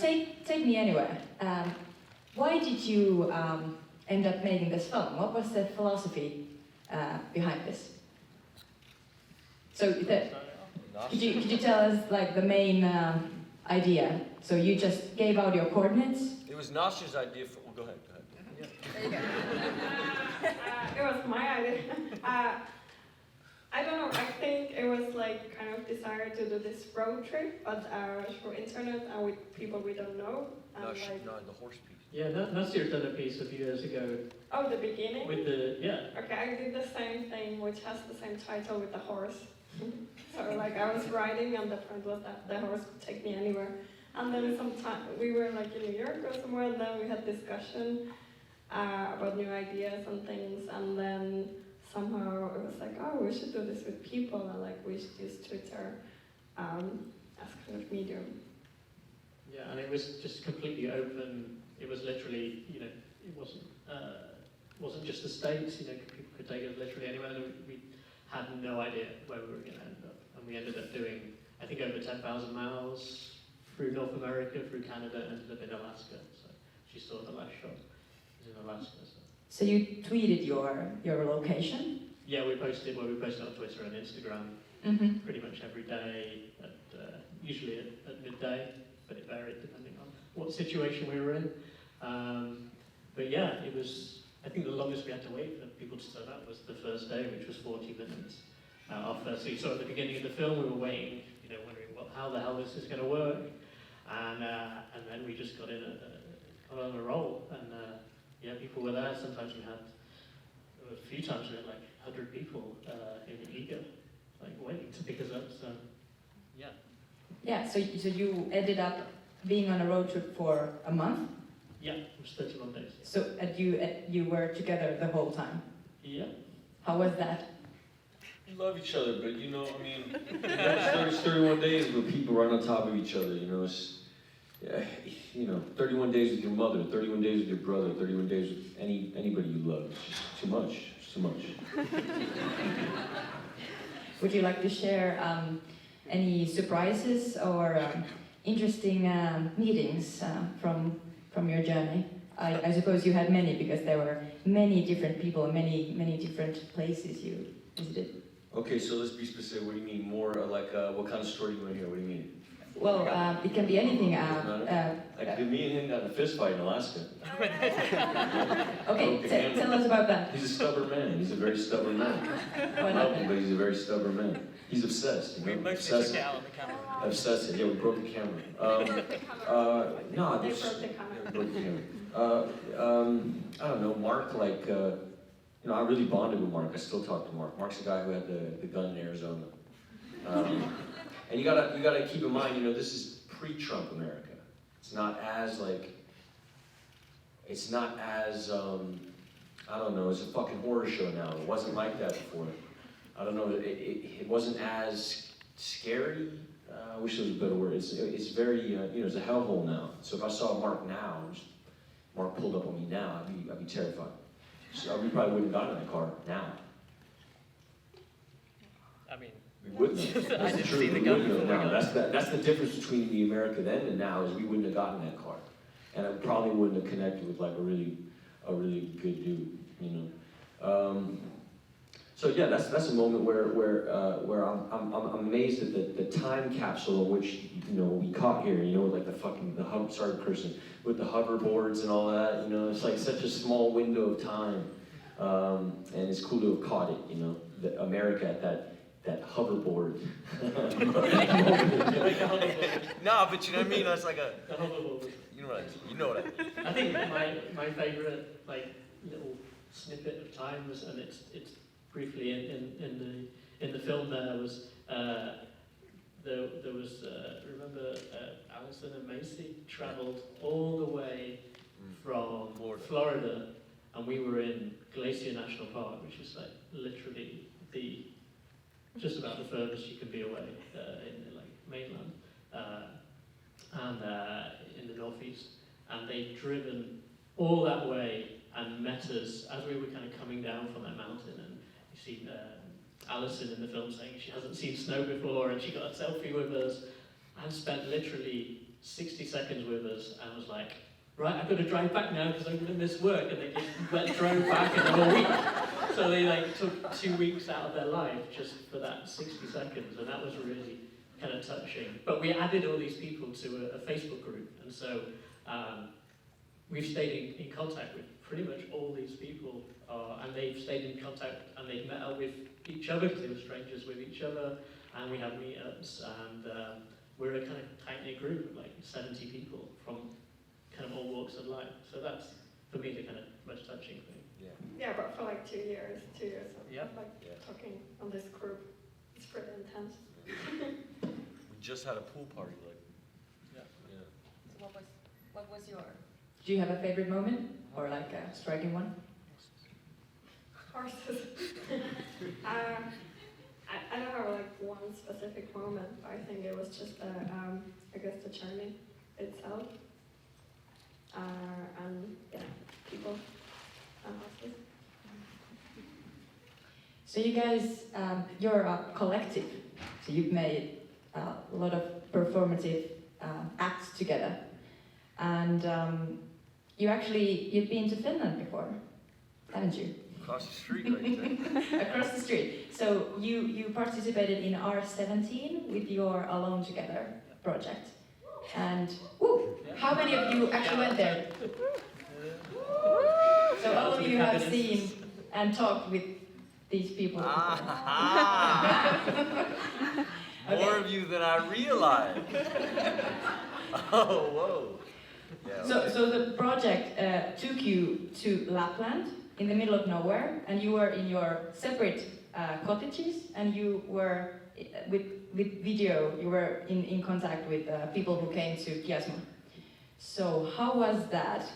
Take Me Anywhere. Why did you end up making this film? What was the philosophy behind this? So, could you tell us like the main idea? So you just gave out your coordinates? It was Nasha's idea for. Well, go ahead. Yeah. There you go. It was my idea. I don't know, I think it was like kind of desire to do this road trip, but through internet and with people we don't know. And No, the horse piece. Yeah, Nasir done a piece a few years ago. Oh, the beginning? With the, yeah. Okay, I did the same thing, which has the same title with the horse. So like I was riding and the front was that the horse could take me anywhere. And then sometime we were like in New York or somewhere, and then we had discussion about new ideas and things, and then somehow it was like, oh, we should do this with people, and like we should use Twitter as kind of medium. Yeah, and it was just completely open. It was literally, you know, it wasn't just the States. You know, people could take us literally anywhere. We had no idea where we were going to end up, and we ended up doing, I think, over 10,000 miles through North America, through Canada, and ended up in Alaska. So she saw the last shot. It was in Alaska. So you tweeted your location? Yeah, we posted on Twitter and Instagram pretty much every day, usually at midday, but it varied depending on what situation we were in. But yeah, it was, I think the longest we had to wait for people to turn up was the first day, which was 40 minutes. Our first scene, so at the beginning of the film, we were waiting, you know, wondering how the hell this is going to work, and then we just got on a roll, and yeah, people were there. Sometimes a few times we had like 100 people in Riga, like waiting to pick us up. So, yeah. Yeah. So you ended up being on a road trip for a month. Yeah, it was 31 days. So you were together the whole time. Yeah. How was that? We love each other, but you know, I mean, it's 31 days where people are on top of each other. You know, it's. You know, 31 days with your mother, 31 days with your brother, 31 days with anybody you love. It's just too much. It's too much. Would you like to share any surprises or interesting meetings from your journey? I suppose you had many, because there were many different people, many different places you visited. Okay, so let's be specific. What do you mean? More like what kind of story do you want to hear? What do you mean? Well, it can be anything. Like me and him got in a fist fight in Alaska. Okay, tell us about that. He's a stubborn man. He's a very stubborn man. I love him, but he's a very stubborn man. He's obsessed. You know? We mostly took it out on the camera. Obsessive. Yeah, we broke the camera. No, They broke the camera. Broke the camera. I don't know. Mark, like, you know, I really bonded with Mark. I still talk to Mark. Mark's the guy who had the gun in Arizona. And you gotta keep in mind, you know, this is pre-Trump America. It's not as I don't know, it's a fucking horror show now. It wasn't like that before. I don't know, it wasn't as scary. I wish there was a better word. It's very, you know, it's a hellhole now. So if I saw Mark now, Mark pulled up on me now, I'd be terrified. So we probably wouldn't have gotten in that car now. I mean, we wouldn't have. That's the truth. We wouldn't have now. That's the difference between the America then and now, is we wouldn't have gotten that car, and I probably wouldn't have connected with like a really good dude, you know. So yeah, that's a moment where I'm amazed at the time capsule in which, you know, we caught here. You know, like sorry cursing, with the hoverboards and all that. You know, it's like such a small window of time, and it's cool to have caught it. You know, America at that hoverboard. No, but you know what I mean? That's like a hoverboard. You know what I mean. I think my favourite like little snippet of time was, and it's briefly in the film there was there was remember Alison and Macy travelled all the way from Florida, and we were in Glacier National Park, which is like literally just about the furthest you can be away in the like mainland, and in the northeast, and they'd driven all that way and met us as we were kind of coming down from that mountain. And you see Alison in the film saying she hasn't seen snow before, and she got a selfie with us, and spent literally 60 seconds with us and was like, right, I've got to drive back now because I'm going to miss work, and they just drove back another week. So they like took 2 weeks out of their life just for that 60 seconds, and that was really kind of touching. But we added all these people to a Facebook group, and so we've stayed in contact with pretty much all these people, and they've stayed in contact and they've met up with each other because they were strangers with each other, and we have meetups, and we're a kind of tight-knit group of like 70 people from kind of all walks of life. So that's, for me, the kind of most touching thing. Yeah, but for like 2 years of Yep. talking on this group, it's pretty intense. We just had a pool party, like. So what was your? Do you have a favorite moment or like a striking one? Horses. I don't have like one specific moment, but I think it was just I guess the journey itself, and yeah, people and horses. So you guys, you're a collective. So you've made a lot of performative acts together, and you've been to Finland before, haven't you? Across the street right there. Across the street. So you participated in R17 with your Alone Together project, and how many of you actually went there? So all of you have seen and talked with these people. More of you than I realized. Oh, whoa. Yeah, So the project took you to Lapland in the middle of nowhere, and you were in your separate cottages, and you were with video. You were in contact with people who came to Kiasma. So how was that?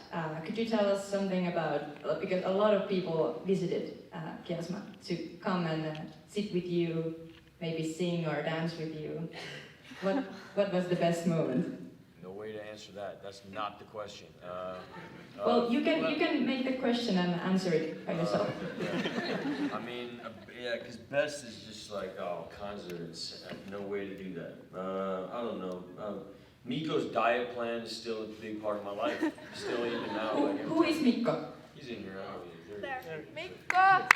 Could you tell us something about, because a lot of people visited Kiasma to come and sit with you, maybe sing or dance with you. What was the best moment? no way to answer that. That's not the question. Well, you can make the question and answer it by yourself. I mean, yeah, because best is just like all kinds of, no way to do that. I don't know. Mikko's diet plan is still a big part of my life. Still even now. Like Who is Mikko? He's in here. I don't know. There. Mikko!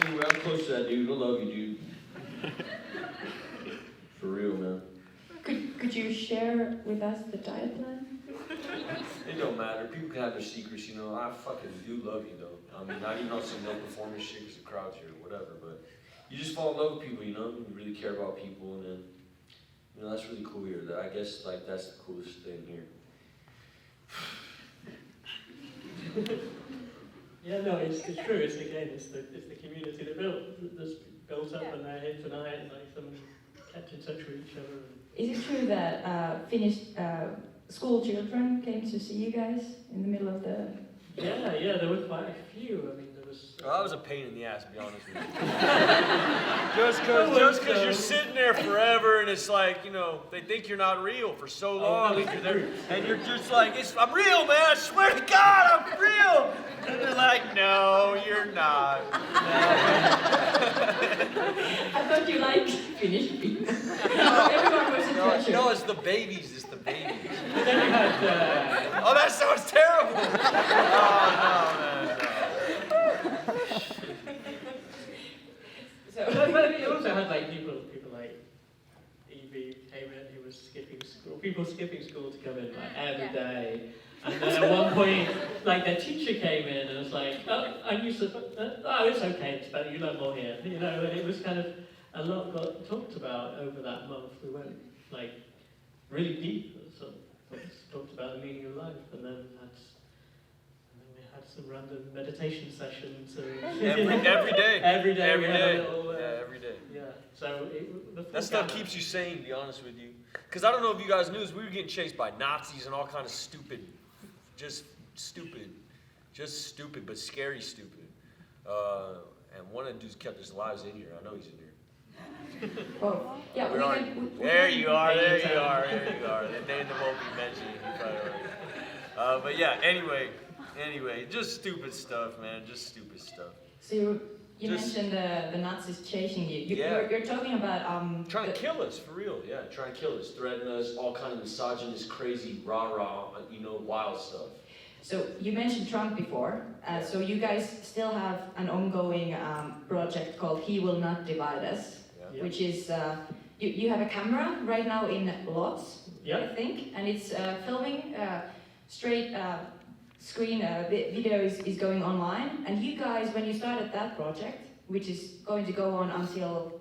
Anyway, I'm close to that dude. I love you, dude. For real, man. Could you share with us the diet plan? It don't matter. People can have their secrets, you know. I fucking do love you, though. I mean, not even on some no performance shit because the crowd's here or whatever, but you just fall in love with people, you know. You really care about people, and then, you know, that's really cool here. I guess, like, that's the coolest thing here. Yeah, no, it's true. It's the community that's built up, and they're here tonight, and like someone kept in touch with each other. Is it true that Finnish school children came to see you guys in the middle of the... Yeah, there were quite a few. I mean, there was... Well, that was a pain in the ass, to be honest with you. just because you're sitting there forever, and it's like, you know, they think you're not real for so long, and you're just like, I'm real, man, I swear to God, I'm real! And they're like, no, you're not. I thought you liked Finnish people. Everyone was a treasure. No, it's the babies, But then you had... Oh, that sounds terrible! Oh, no, man, no. But you also had like people like Evie came in who was skipping school, people skipping school to come in like every day. And then at one point, like their teacher came in and was like, oh, it's okay, it's better, you learn more here. You know, and it was kind of, a lot got talked about over that month. We went like really deep, so talked about the meaning of life, and then we had some random meditation sessions. Every day. Every day. Every day. Yeah. So that stuff keeps you sane, to be honest with you. Because I don't know if you guys knew this, we were getting chased by Nazis and all kind of stupid, but scary stupid. And one of the dudes kept his lives in here. I know he's in here. Well, yeah, There you are. The name that won't be mentioned. But yeah, anyway, just stupid stuff, man. Just stupid stuff. So You Just- mentioned the Nazis chasing you. Yeah. You're talking about Trying to kill us, for real, yeah. Trying to kill us, threaten us, all kind of misogynist, crazy, rah-rah, wild stuff. So you mentioned Trump before. So you guys still have an ongoing project called He Will Not Divide Us, Yeah. which is you have a camera right now in Lodz, Yeah. I think, and it's filming straight screen video is going online. And you guys, when you started that project, which is going to go on until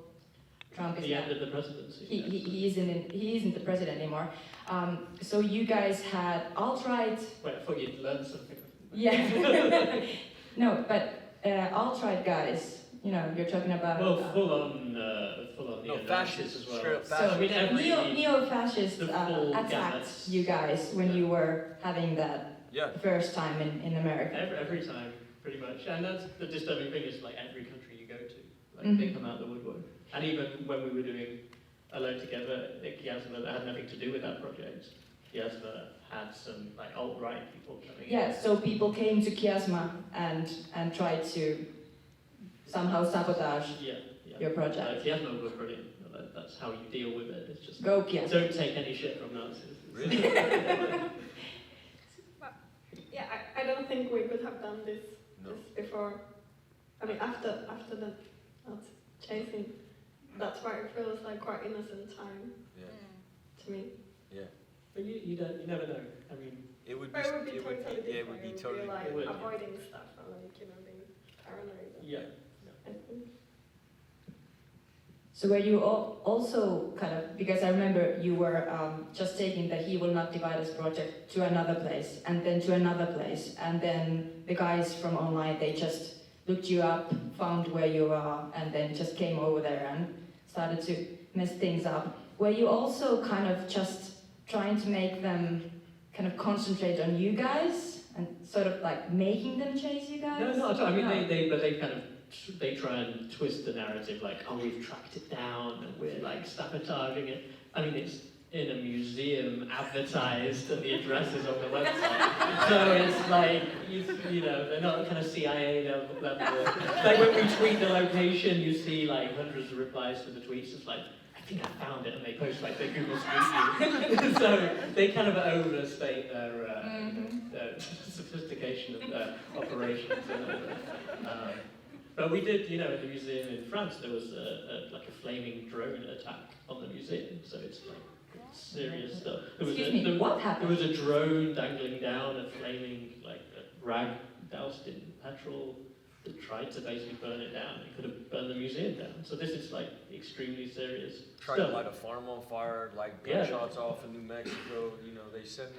Trump is The end of the presidency. he isn't the president anymore. So you guys had alt-right. Wait, I thought you'd learned something. Yeah. No, but alt-right guys. You're talking about. Well, full on fascists as well. straight up So I mean, every- neo-fascists the full attacked gamuts. you guys when you were having that Yeah. first time in America. Every time, pretty much. And that's the disturbing thing is like every country you go to, like Mhm. they come out the woodwork. And even when we were doing Alone Together, Kiasma, that had nothing to do with that project. Kiasma had some like alt-right people coming in. Yeah, so people came to Kiasma and tried to somehow sabotage Yeah. your project. Kiasma were brilliant. That's how you deal with it. It's just Go Kiasma. don't take any shit from Nazis. Really? Yeah, I don't think we could have done this No. before. I mean, after the Nazi chasing, that's why it feels like quite innocent time Yeah. to me. But you never know. I mean, But it would be totally different. yeah, it would be totally. like It would, yeah. avoiding stuff or like being paranoid. yeah. I think. So were you also kind of, because I remember you were just taking the He Will Not Divide Us project to another place, and then to another place, and then the guys from online, they just looked you up, found where you are, and then just came over there and started to mess things up. Were you also kind of just trying to make them kind of concentrate on you guys, and sort of like making them chase you guys? No, not at all. I mean, No. they try and twist the narrative like, oh, we've tracked it down and we're like sabotaging it. I mean, it's in a museum advertised and the address is on the website. So it's like, you know, they're not kind of CIA level. Like when we tweet the location, you see like hundreds of replies to the tweets. It's like, I think I found it, and they post like their Google Street View. So they kind of overstate their sophistication of their operations. But we did, you know, in the museum in France, there was like a flaming drone attack on the museum. So it's like serious stuff. What There happened? was a drone dangling down, a flaming like a rag doused in petrol that tried to basically burn it down. It could have burned the museum down. So this is like extremely serious Try stuff. to light a farm on fire, like Yeah. gunshots off in New Mexico. You know, they send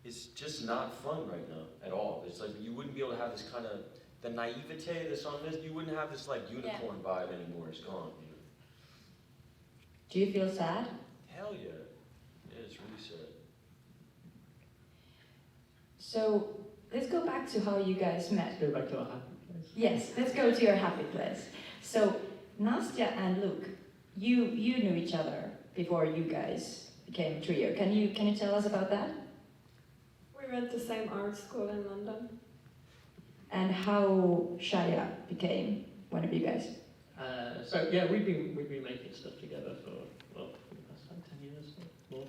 it's just not fun right now at all. It's like you wouldn't be able to have this kind of the naivete that's on this. You wouldn't have this like unicorn vibe anymore. It's gone. You know? Do you feel sad? Hell yeah. Yeah, it's really sad. So let's go back to how you guys met. Go back to our happy place. Yes, let's go to your happy place. So Nastya and Luke, you knew each other before you guys became a trio. Can you tell us about that? We went to the same art school in London. And how Shaya became one of you guys? So yeah, we've been making stuff together for the past like 10 years or more.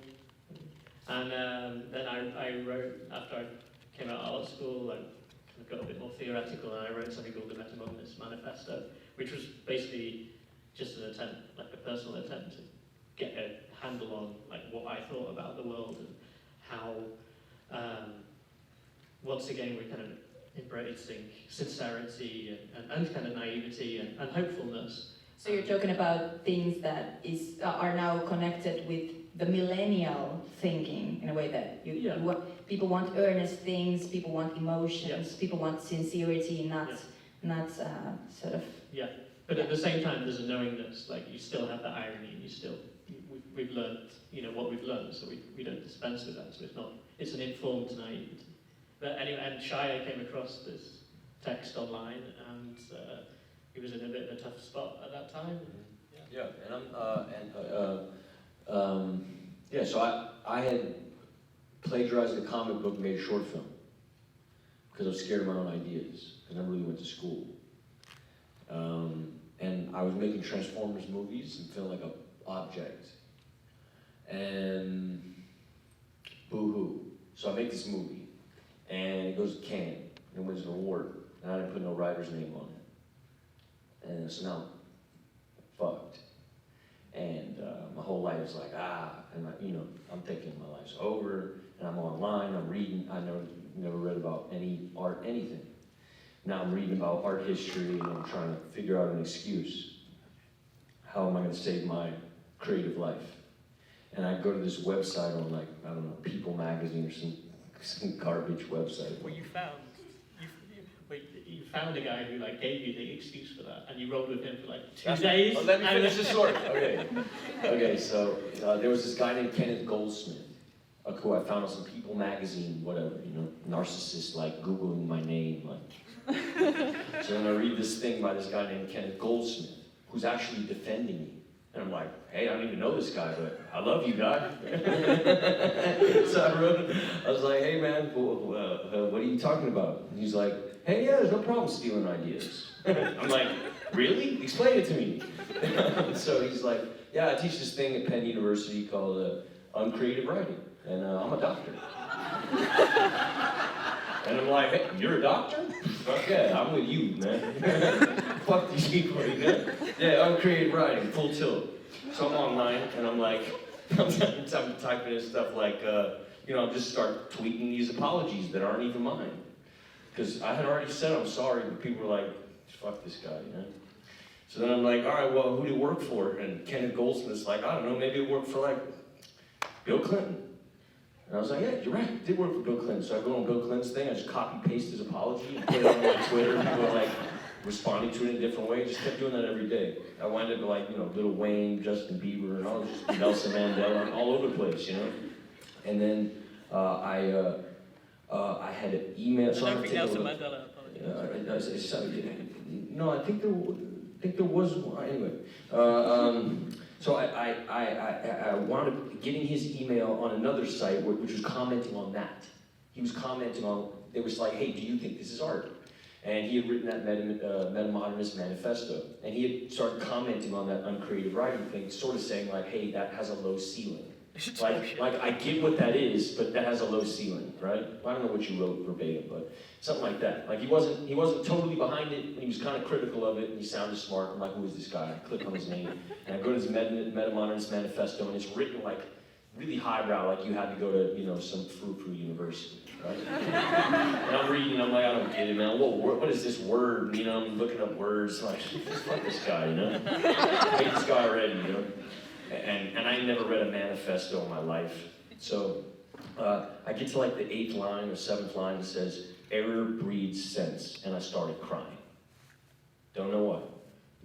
And then I wrote after I came out of art school. I kind of got a bit more theoretical, and I wrote something called the Metamorphosis Manifesto, which was basically just an attempt, like a personal attempt, to get a handle on like what I thought about the world and how. Once again, we're kind of embracing sincerity and kind of naivety and hopefulness. So you're talking about things that are now connected with the millennial thinking in a way that people want earnest things, people want emotions, people want sincerity, not sort of. Yeah, but at the same time, there's a knowingness. Like you still have that irony, and we've learned, you know, what we've learned, so we don't dispense with that. So it's an informed naivety. But anyway, and Shia came across this text online, and he was in a bit of a tough spot at that time. Yeah, and so I had plagiarized a comic book, made a short film because I was scared of my own ideas, because I never really went to school. And I was making Transformers movies and feeling like an object. And boo-hoo. So I make this movie, and it goes to Cannes, and wins an award, and I didn't put no writer's name on it. And so now I'm fucked. And my whole life is like, and I'm thinking my life's over, and I'm online, I'm reading, I never read about any art, anything. Now I'm reading about art history, and I'm trying to figure out an excuse. How am I gonna save my creative life? And I go to this website on like, I don't know, People Magazine or some garbage website. Well, you found a guy who like gave you the excuse for that, and you rolled with him for like 2 days. Oh, let me finish the story. Okay, so there was this guy named Kenneth Goldsmith, who I found on some People Magazine, whatever, narcissist, like Googling my name, like. So then I read this thing by this guy named Kenneth Goldsmith, who's actually defending me. And I'm like, hey, I don't even know this guy, but I love you, guy. So I was like, hey man, what are you talking about? And he's like, hey, yeah, there's no problem stealing ideas. I'm like, really? Explain it to me. So he's like, yeah, I teach this thing at Penn University called uncreative writing, and I'm a doctor. And I'm like, hey, you're a doctor? Fuck yeah, I'm with you, man. Fuck these people, Yeah, uncreative writing, full tilt. So I'm online, and I'm like, I'm typing in stuff like, I'll just start tweeting these apologies that aren't even mine. Because I had already said I'm sorry, but people were like, fuck this guy, So then I'm like, all right, well, who do you work for? And Kenneth Goldsmith's like, I don't know, maybe it worked for like Bill Clinton. And I was like, yeah, you're right, it did work for Bill Clinton. So I go on Bill Clinton's thing, I just copy-paste his apology and put it on my Twitter. People are like responding to it in a different way. Just kept doing that every day. I wound up like, Lil Wayne, Justin Bieber, and all just Nelson Mandela, all over the place, And then I had an email. So I don't think Nelson Mandela apology. No, I think there was one. Anyway. So I wound up getting his email on another site which was commenting on that. He was commenting on, they was like, hey, do you think this is art? And he had written that metamodernist manifesto. And he had started commenting on that uncreative writing thing, sort of saying like, hey, that has a low ceiling. Like I get what that is, but that has a low ceiling, right? I don't know what you wrote verbatim, but something like that. Like he wasn't totally behind it, and he was kind of critical of it, and he sounded smart. I'm like, who is this guy? I click on his name, and I go to his metamodernist manifesto, and it's written like really highbrow, like you had to go to some frou-frou university, right? And I'm reading, I'm like, I don't get it, man. What is this word? I'm looking up words, like, fuck this guy, I hate this guy already, And I never read a manifesto in my life. So I get to like the 8th line or 7th line that says, error breeds sense, and I started crying. Don't know why.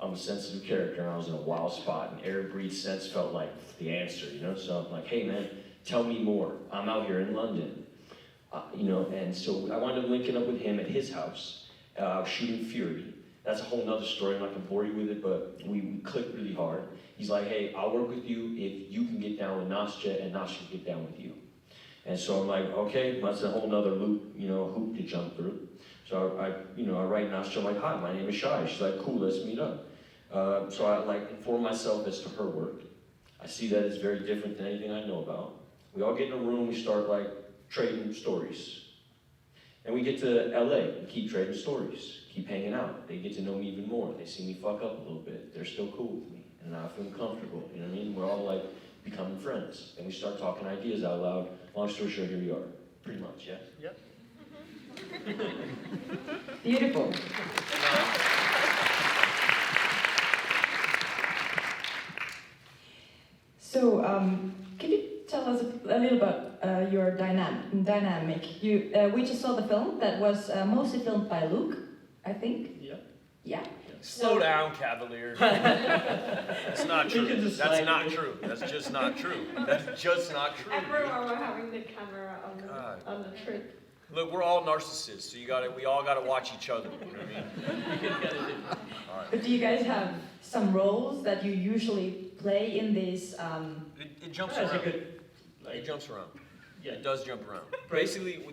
I'm a sensitive character, and I was in a wild spot, and error breeds sense felt like the answer, So I'm like, hey man, tell me more. I'm out here in London, and so I wound up linking up with him at his house, shooting Fury. That's a whole nother story, I'm not gonna bore you with it, but we clicked really hard. He's like, hey, I'll work with you if you can get down with Nastya and Nastya can get down with you. And so I'm like, okay, that's a whole nother loop, hoop to jump through. So I write Nastya, I'm like, hi, my name is Shai. She's like, cool, let's meet up. So I inform myself as to her work. I see that as very different than anything I know about. We all get in a room, we start like trading stories. And we get to LA and keep trading stories, keep hanging out. They get to know me even more. They see me fuck up a little bit. They're still cool with me. And I feel comfortable, you know what I mean? We're all like becoming friends. And we start talking ideas out loud. Long story short, here we are. Pretty much, yeah? Yep. Beautiful. So, can you tell us a little about your dynamic? We just saw the film that was mostly filmed by Luke, I think. Yeah. Yeah. Slow down, Cavalier. That's not true. That's not true. That's just not true. That's just not true. Everyone were having the camera on the trip. Look, we're all narcissists, so we all gotta watch each other. You know what I mean? All right. But do you guys have some roles that you usually play in these? It jumps around. It jumps around. Yeah. It does jump around. Basically,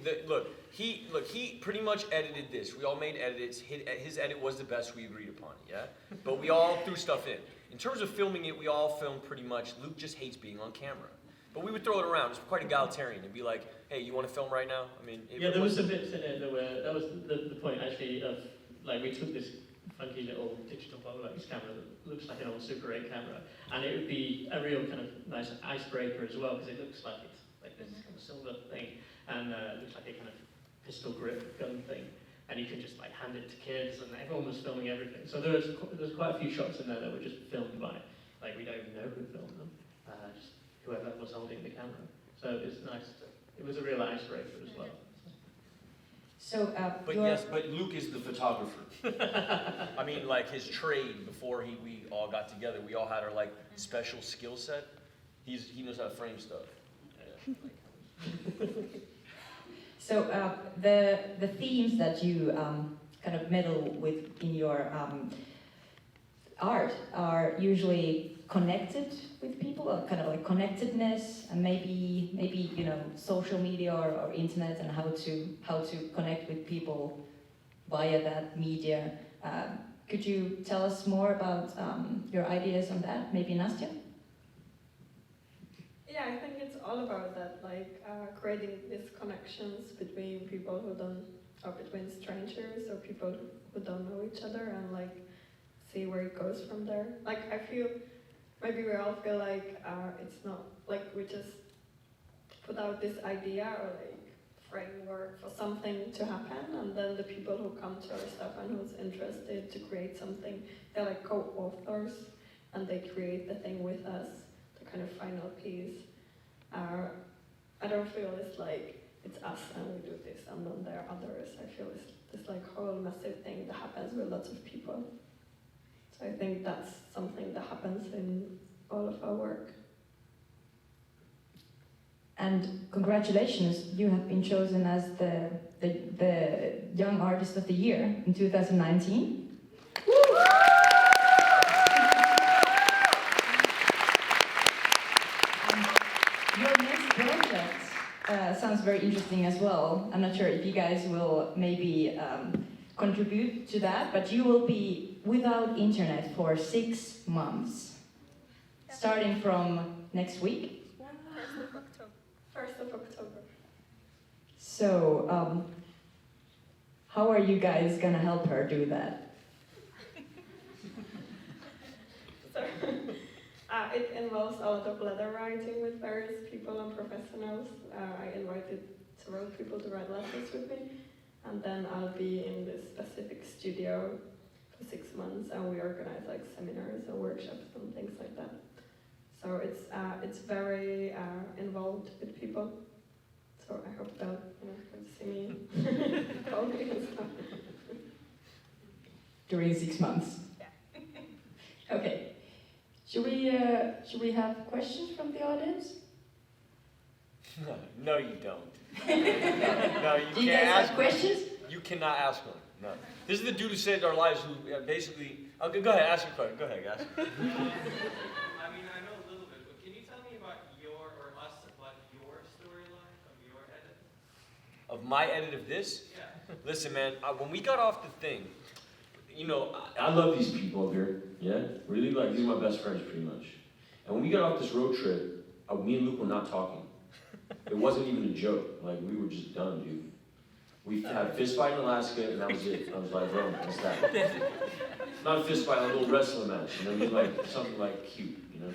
he pretty much edited this. We all made edits. His edit was the best we agreed upon, yeah? But we all threw stuff in. In terms of filming it, we all filmed pretty much. Luke just hates being on camera. But we would throw it around. It's quite egalitarian. It'd be like, hey, you want to film right now? I mean, there was some bits in it that was the point actually of, like, we took this funky little digital Polaroid camera that looks like an old Super 8 camera, and it would be a real kind of nice icebreaker as well, because it looks like it's like this kind of silver thing, and it looks like a kind of pistol grip gun thing, and you could just like hand it to kids, and everyone was filming everything. So there's quite a few shots in there that were just filmed by, like, we don't even know who filmed them, just whoever was holding the camera. So it's nice. It was a real icebreaker as well. So, but Luke is the photographer. I mean, like his trade before we all got together, we all had our like special skill set. He knows how to frame stuff. So the themes that you kind of meddle with in your art are usually connected with people, or kind of like connectedness, and maybe social media or internet, and how to connect with people via that media. Could you tell us more about your ideas on that? Maybe Nastya? Yeah, I think it's all about that, like creating these connections between people or between strangers or people who don't know each other, and like see where it goes from there. Like I feel, maybe we all feel like it's not like we just put out this idea or like framework for something to happen, and then the people who come to our stuff and who's interested to create something, they're like co-authors, and they create the thing with us, the kind of final piece. I don't feel it's like it's us and we do this and then there are others. I feel it's this like whole massive thing that happens with lots of people. So I think that's something that happens in all of our work. And congratulations, you have been chosen as the Young Artist of the Year in 2019. Your next project sounds very interesting as well. I'm not sure if you guys will maybe contribute to that, but you will be without internet for 6 months, starting from next week. 1st of October. So, how are you guys gonna help her do that? So, it involves a lot of letter writing with various people and professionals. I invited several people to write letters with me, and then I'll be in this specific studio for 6 months, and we organize like seminars and workshops and things like that. So it's very involved with people. So I hope they'll come to see me and call me and stuff. During 6 months? Yeah. Okay. Should we have questions from the audience? No, you don't. No, you Do you can't guys ask have questions? You cannot ask one. No. This is the dude who saved our lives. Who basically. Okay, go ahead. Ask your question. Go ahead, guys. I mean, I know a little bit, but can you tell me about your storyline of your edit? Of my edit of this? Yeah. Listen, man. When we got off the thing, I love these people up here, yeah? Really, like, these are my best friends, pretty much. And when we got off this road trip, me and Luke were not talking. It wasn't even a joke. Like, we were just done, dude. We had a fist fight in Alaska, and that was it. I was like, bro, what's that? Not a fist fight, a little wrestling match, you know what I mean? Like, something like cute, you know?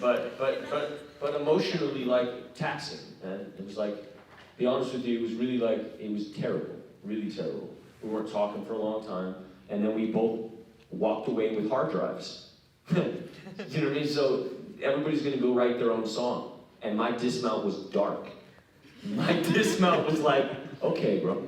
But emotionally, like, taxing, man. It was like, to be honest with you, it was really like, it was terrible, really terrible. We weren't talking for a long time, and then we both walked away with hard drives. You know what I mean? So everybody's gonna go write their own song. And my dismount was dark. My dismount was like, okay, bro.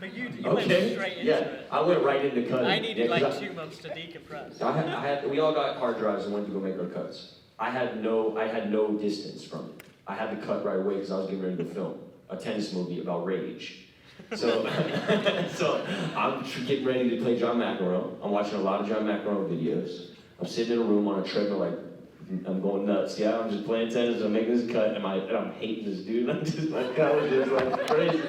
But you Okay. went straight into it. I went right into cutting. I needed Yeah, 'cause like 2 months to decompress. we all got hard drives and went to go make our cuts. I had no distance from it. I had to cut right away because I was getting ready to film a tennis movie about rage. So, so I'm getting ready to play John McEnroe. I'm watching a lot of John McEnroe videos. I'm sitting in a room on a treadmill, like I'm going nuts. Yeah, I'm just playing tennis. I'm making this cut, and I'm hating this dude. I'm just my college is like crazy.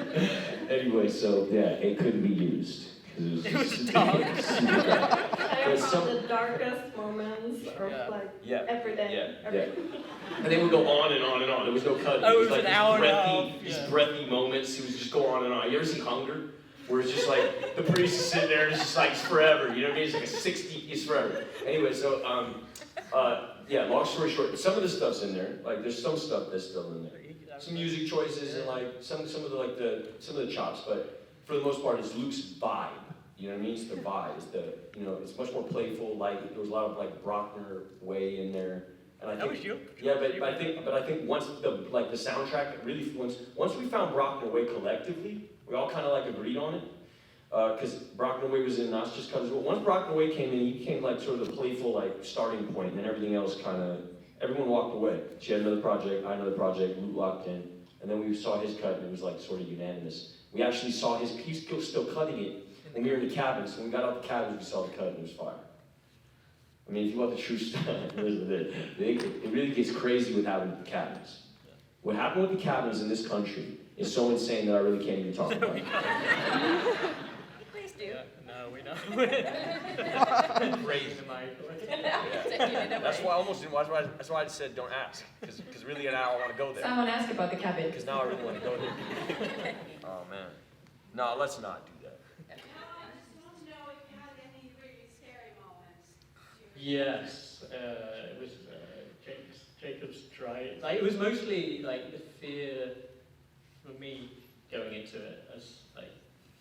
Anyway, so yeah, it couldn't be used. It was dark. I found the darkest moments of like every day. And they would go on and on and on. There was no cut. Oh, it was like an hour and a half. These breathy moments. It was just go on and on. You ever see Hunger? Where it's just like the priest is sitting there and it's just like it's forever. You know what I mean? It's like a 60. It's forever. Anyway, so yeah. Long story short, some of the stuff's in there. Like there's some stuff that's still in there. Some music choices and like some of the chops, but for the most part, it's Luke's vibe. You know what I mean? It's the vibe. It's much more playful, light. There was a lot of like Brockner way in there. And I think, That was you. yeah, but I think once the soundtrack really once we found Brockner way collectively, we all kind of like agreed on it. Because Brockner way was in Not Just Cause. Once Brockner way came in, he became like sort of the playful like starting point, and then everything else everyone walked away. She had another project, I had another project, Luke locked in, and then we saw his cut, and it was like sort of unanimous. We actually saw he's still cutting it, and we were in the cabins. When we got out the cabins, we saw the cut, and it was fire. I mean, if you want the true stuff, it really gets crazy with having the cabins. What happened with the cabins in this country is so insane that I really can't even talk about it. Please do. Yeah, no, we know. Raise the mic. That's why I said don't ask, because really now I want to go there. Someone asked about the cabin. Because now I really want to go there. Oh man, no, let's not do that. Yes, it was Jacob's try. Like it was mostly like the fear for me going into it as like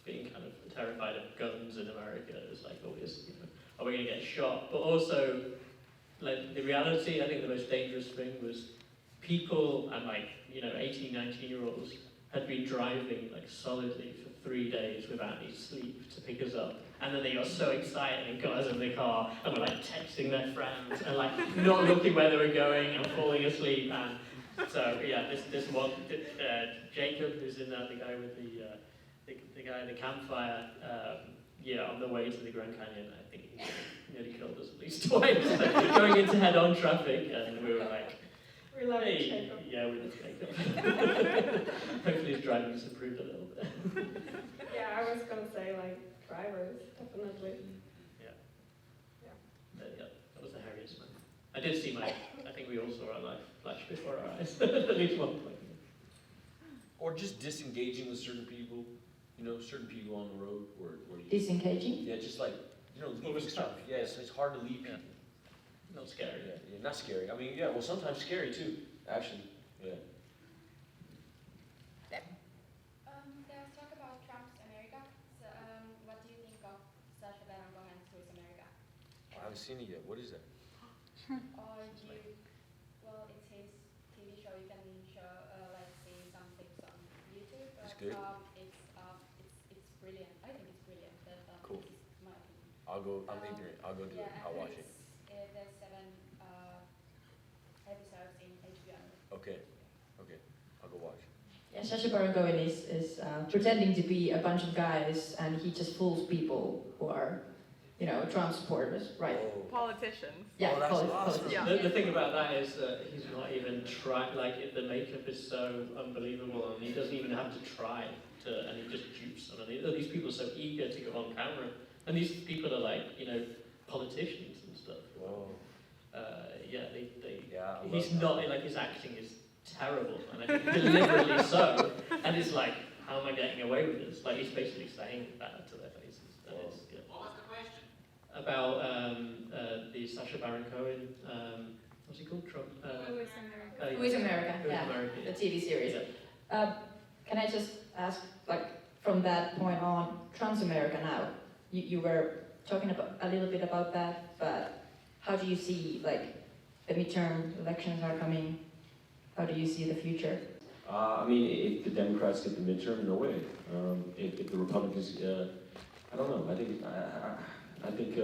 being kind of terrified of guns in America. It was like always, are we going to get shot? But also, like the reality, I think the most dangerous thing was people and 18, 19-year-olds had been driving like solidly for 3 days without any sleep to pick us up. And then they got so excited and got us in the car and were like texting their friends and like not looking where they were going and falling asleep. And so yeah, this one, Jacob, who's in there, the guy with the guy in the campfire, on the way to the Grand Canyon, I think he nearly killed us at least twice, going into head-on traffic, and we were like, we love hey, Jacob. yeah, we love Jacob. Hopefully his driving's improved a little bit. Yeah, I was gonna say like drivers, definitely. That was the hairiest man. I did see I think we all saw our life flash before our eyes at least one point. Or just disengaging with certain people, certain people on the road where you... Disengaging? Yeah, just like, leaving stuff. Yeah, it's hard to leave people. Not scary. Yeah, not scary. I mean, well, sometimes scary too, actually. Yeah. There's talk about Trump's America. So, what do you think of Sacha Baron Cohen Who's America? I haven't seen it yet. What is that? It's his TV show. You can see some clips on YouTube. It's good. It's brilliant. I think it's brilliant. Cool. This is my opinion. I'm ignorant. I'll go do it. I'll watch it. There's 7 episodes in HBO. Okay. I'll go watch. Yeah, Sacha Baron Cohen is pretending to be a bunch of guys, and he just fools people who are, Trump supporters, right? Oh. Politicians. Yeah, that's awesome. Yeah. The thing about that is that he's not even trying, the makeup is so unbelievable, and he doesn't even have to try and he just dupes them. And these people are so eager to go on camera, and these people are politicians and stuff. Whoa. He's not, his acting is terrible, and I think deliberately so, and it's like, how am I getting away with this? Like, he's basically saying that to their faces. That is, What was the question? About the Sacha Baron Cohen, what's he called? Trump? Who is America? Who is America? Who is Yeah, America? the TV series. Yeah. Can I just ask, from that point on, Trump's America now? You were talking a little bit about that, but how do you see, the midterm elections are coming? How do you see the future? I mean, if the Democrats get the midterm, no way. If the Republicans, I don't know. I think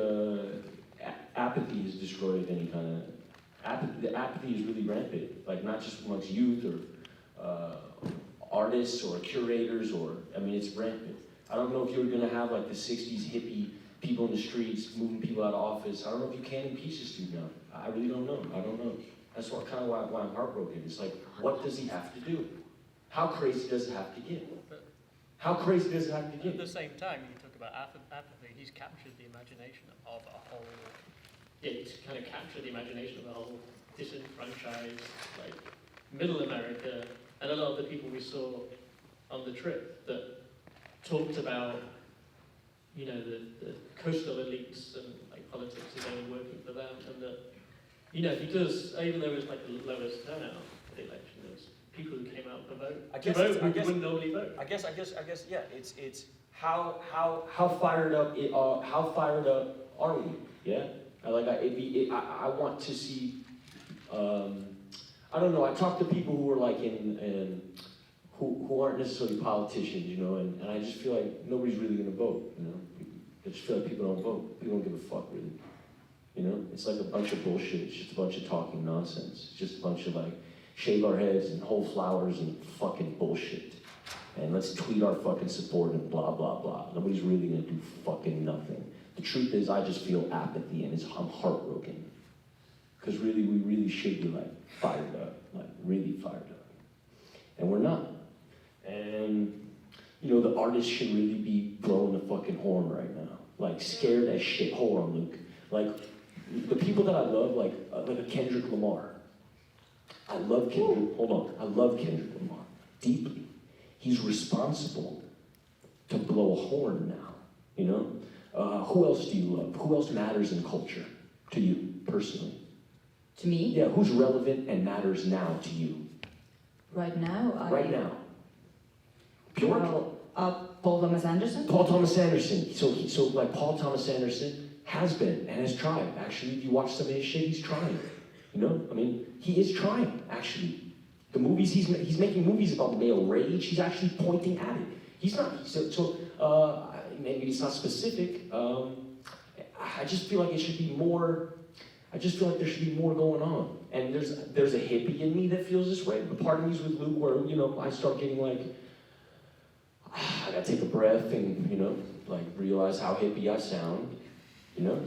apathy has destroyed any kind of the apathy is really rampant. Not just amongst youth or artists or curators it's rampant. I don't know if you're going to have the '60s hippie people in the streets, moving people out of office. I don't know if you can impeach this dude now. I really don't know. I don't know. That's kind of why I'm heartbroken. It's like, what does he have to do? How crazy does it have to get? How crazy does it have to get? At the same time, you talk about apathy, he's captured the imagination of a whole... Yeah, he's kind of captured the imagination of a whole disenfranchised, like, middle America, and a lot of the people we saw on the trip that talked about, you know, the coastal elites and like politics is only working for them, and that, you know, he does, even though it was like the lowest turnout for the election, there was people who came out to vote who wouldn't normally vote. I guess, yeah, it's How fired up are we? Yeah, I want to see. I don't know. I talk to people who are like who aren't necessarily politicians, you know, and I just feel like nobody's really gonna vote, you know. I just feel like people don't vote. People don't give a fuck, really. You know, it's like a bunch of bullshit. It's just a bunch of talking nonsense. It's just a bunch of like shave our heads and hold flowers and fucking bullshit. And let's tweet our fucking support and blah, blah, blah. Nobody's really gonna do fucking nothing. The truth is, I just feel apathy and I'm heartbroken. Because really, we really should be like fired up, like really fired up. And we're not. And, you know, the artists should really be blowing the fucking horn right now. Like scared as shit. Hold on, Luke. Like, the people that I love, like a Kendrick Lamar. I love Kendrick, hold on. I love Kendrick Lamar deeply. He's responsible to blow a horn now, you know? Who else do you love? Who else matters in culture to you, personally? To me? Yeah, who's relevant and matters now to you? Right now? Right now. Bjork? Well, Paul Thomas Anderson? Paul Thomas Anderson. So like Paul Thomas Anderson has been and has tried. Actually, if you watch some of his shit, he's trying. You know? I mean, he is trying, actually. The movies, he's making movies about male rage. He's actually pointing at it. He's not, maybe it's not specific. I just feel like it should be more, I just feel like there should be more going on. And there's a hippie in me that feels this way. But part of me's with Luke where, you know, I start getting like, I gotta take a breath and, you know, like realize how hippie I sound, you know,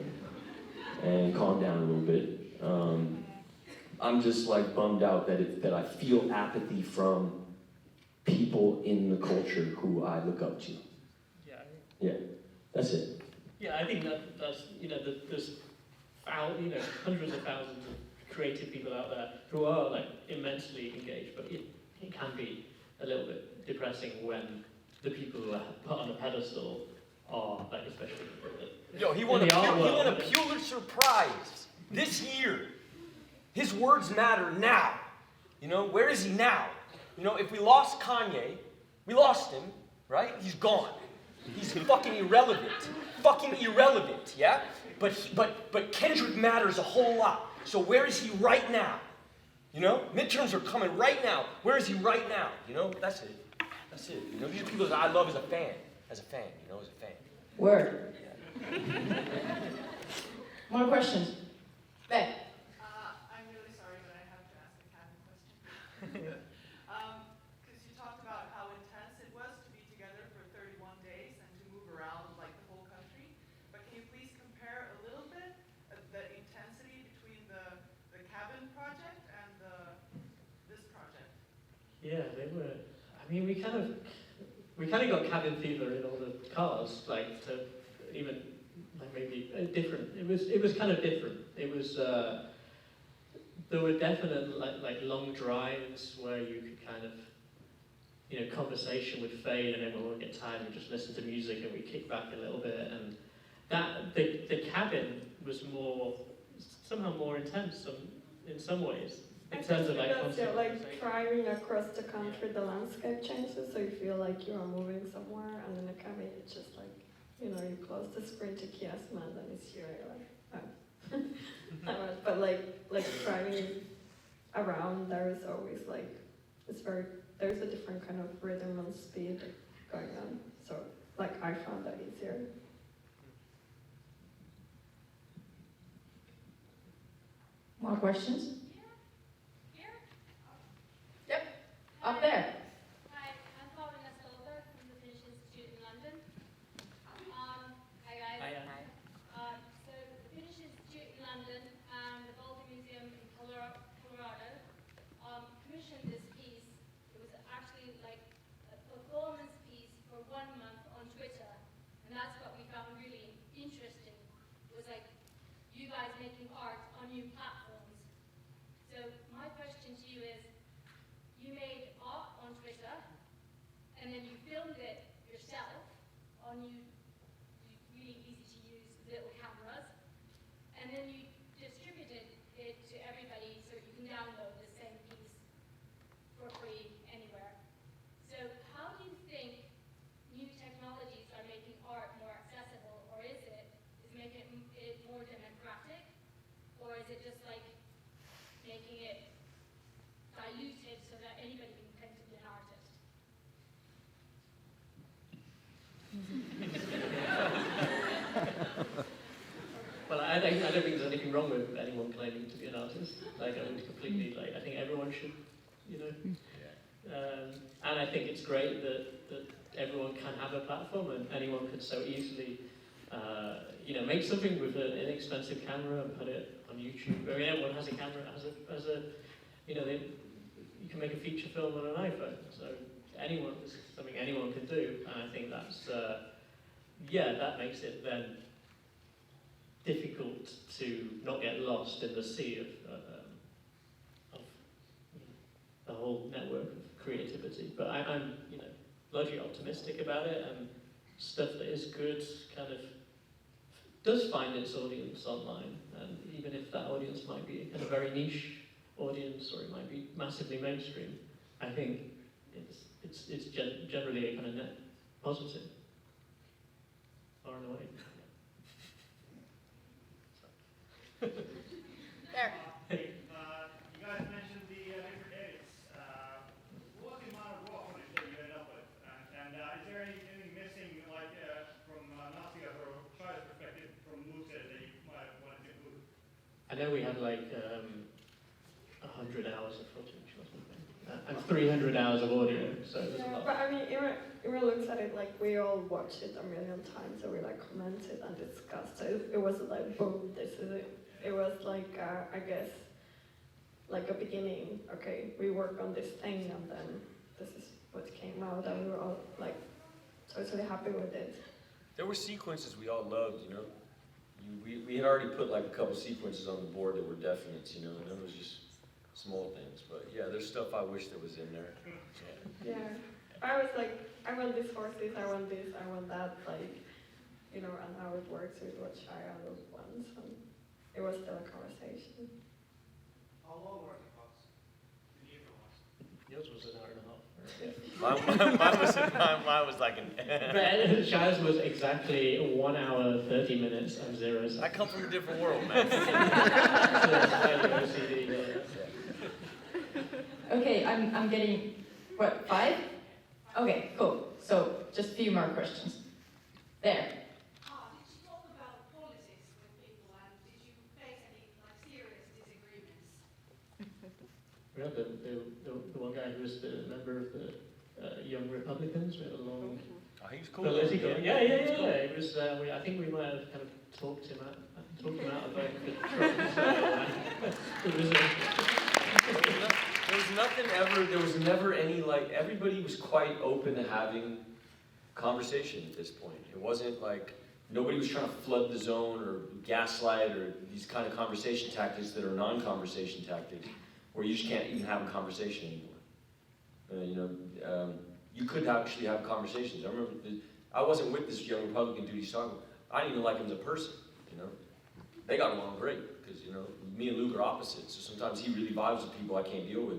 and calm down a little bit. I'm just like bummed out that I feel apathy from people in the culture who I look up to. Yeah. Yeah, that's it. Yeah, I think that's, you know, there's hundreds of thousands of creative people out there who are like immensely engaged, but it can be a little bit depressing when the people who are put on a pedestal are like, especially Yo, he won a Pulitzer Prize this year. His words matter now. You know, where is he now? You know, if we lost Kanye, we lost him, right? He's gone. He's fucking irrelevant. Fucking irrelevant, yeah? But Kendrick matters a whole lot. So where is he right now? You know, midterms are coming right now. Where is he right now? You know, that's it. That's it. You know, these are people that I love as a fan. You know, as a fan. Word. More questions? Beck. I'm really sorry, but I have to ask a cabin question. Because you talked about how intense it was to be together for 31 days and to move around like the whole country. But can you please compare a little bit the intensity between the cabin project and this project? Yeah, they were. I mean, we kind of got cabin fever in all the cars, like to even like maybe different. It was kind of different. It was there were definite like long drives where you could kind of, you know, conversation would fade and everyone would get tired and just listen to music and we kick back a little bit, and that the cabin was somehow more intense in some ways. In terms of like you're like driving across the country, the landscape changes, so you feel like you are moving somewhere, and in the cabin it's just like, you know, you close the screen to chiasma and then it's here, you're like, oh. But like driving around, there is always like, there's a different kind of rhythm and speed going on, so like I found that easier. More questions? Yep, up there. Hi, I'm Katariina from the Finnish Institute in London. Hi guys. Hi. new platforms. So my question to you is, you made art on Twitter, and then you filmed it yourself on really easy to use little cameras, and then you distributed it to everybody so you can download the same piece for free anywhere. So how do you think new technologies are making art more accessible, or is making it more democratic, or is it just like making it diluted so that anybody can pretend to be an artist? Well, I don't think there's anything wrong with anyone claiming to be an artist. Like, I think completely, like, I think everyone should, you know. And I think it's great that everyone can have a platform and anyone can so easily, you know, make something with an inexpensive camera and put it on YouTube. I mean, everyone has a camera, has a you know, you can make a feature film on an iPhone. So this is something anyone can do, and I think that's, yeah, that makes it then difficult to not get lost in the sea of the whole network of creativity. But I'm, you know, largely optimistic about it, and stuff that is good kind of does find its audience online, and even if that audience might be a kind of very niche audience, or it might be massively mainstream, I think it's generally a kind of net positive, far and away. There. You guys mentioned the different edits. What was the amount of raw footage that you ended up with? And is there anything missing, like from Nasia or Shai's perspective, from Luke's edit that you might have wanted to include? I know we had like 100 hours of footage or something, and 300 hours of audio, so it was a lot. But I mean, Ira looks at it like we all watched it a million times, so we like commented and discussed. So it wasn't like, boom, this is it. It was like, I guess, like a beginning. Okay, we work on this thing, and then this is what came out, and we were all like totally happy with it. There were sequences we all loved, you know. We had already put like a couple sequences on the board that were definites, you know, and it was just small things. But yeah, there's stuff I wish that was in there. Yeah, I was like, I want these horses, I want this, I want that, like, you know, and how it works with what Shia and those ones. And it was still a conversation. How long were the cuts? The different ones? Yours was an hour and a half. Mine was like an. But Shia's was exactly 1 hour, 30 minutes, and 0 seconds. I come from a different world, man. Okay, I'm getting, what, 5? Okay, cool. So, just a few more questions. There. Did you talk about politics with people, and did you face any like serious disagreements? We had the one guy who was the member of the Young Republicans. We had a long Oh, he was cool. political. Yeah. It was. I think we might have kind of talked him out of voting for Trump. So, it was. There was nothing ever. There was never any like. Everybody was quite open to having conversation at this point. It wasn't like nobody was trying to flood the zone or gaslight or these kind of conversation tactics that are non-conversation tactics, where you just can't even have a conversation anymore. You could actually have conversations. I remember I wasn't with this young Republican dude he's talking about. I didn't even like him as a person. You know, they got along great because me and Luke are opposites. So sometimes he really vibes with people I can't deal with,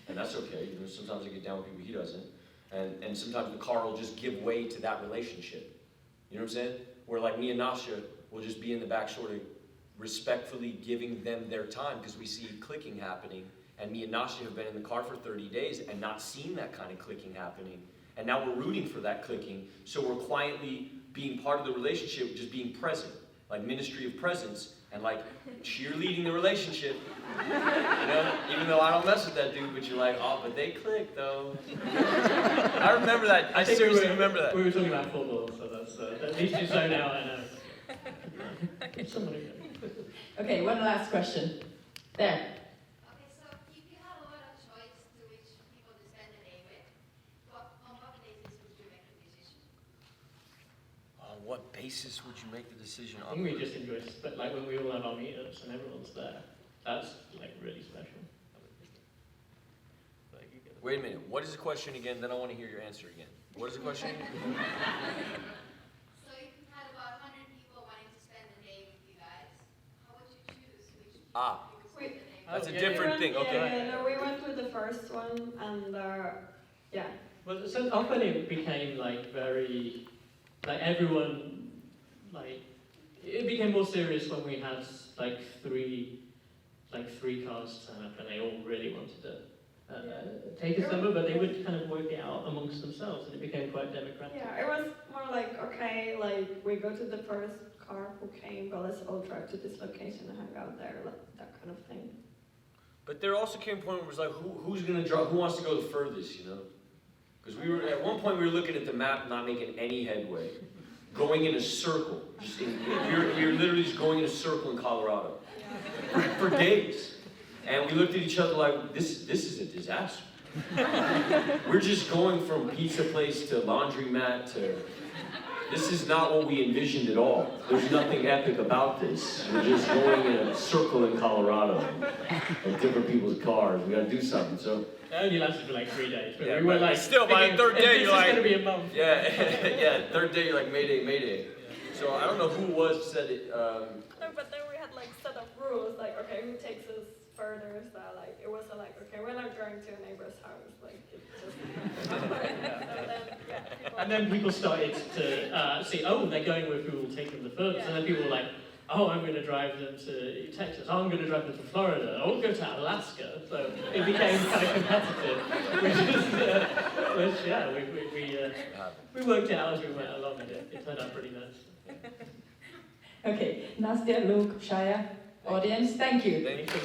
and that's okay. Sometimes I get down with people he doesn't, and sometimes the car will just give way to that relationship. You know what I'm saying? Where like me and Nasha will just be in the back, sort of respectfully giving them their time because we see clicking happening. And me and Nasha have been in the car for 30 days and not seen that kind of clicking happening. And now we're rooting for that clicking, so we're quietly being part of the relationship, just being present, like ministry of presence, and like cheerleading the relationship. Even though I don't mess with that dude, but you're like, oh, but they click though. I remember that. I seriously remember that. We were talking about football, so that's at least you so now I know. Okay, one last question. There. What basis would you make the decision I on? think we just enjoy, but like when we all have our meetups and everyone's there, that's like really special. Wait a minute, what is the question again? Then I want to hear your answer again. What is the question? So you had about 100 people wanting to spend the day with you guys. How would you choose which people you would spend the day with? That's a different thing, okay. Yeah, no, we went with the first one, and yeah. Well, so often it became like very, like everyone, like, it became more serious when we had like three cars turn up and they all really wanted to take us somewhere, but they would kind of work it out amongst themselves, and it became quite democratic. Yeah, it was more like, okay, like we go to the first car who came, but let's all drive to this location and hang out there, like that kind of thing. But there also came a point where it was like, who's gonna drive? Who wants to go the furthest? You know, because we were at one point we were looking at the map, not making any headway, going in a circle. You're literally just going in a circle in Colorado for days. And we looked at each other like, this is a disaster. We're just going from pizza place to laundromat to, this is not what we envisioned at all. There's nothing epic about this. We're just going in a circle in Colorado of different people's cars. We gotta do something, so. It only lasted for like 3 days, but Yeah, we were but like, still, by the third day, you're like, this is gonna be a month. Yeah, yeah, third day, you're like, Mayday, Mayday. So I don't know who it was said it, No, but then we had like set up rules, like, okay, who takes us further, so like, it wasn't like, okay, we're not going to a neighbor's house, like, it's just, And then people started to see, oh, they're going with who will take them the furthest, and then people were like, oh, I'm going to drive them to Texas, oh, I'm going to drive them to Florida, I'll go to Alaska, so it became kind of competitive, we worked it out as we went along, and it turned out pretty nice. Okay, Nastya, Luke, Shaya, audience, thank you. Thank you.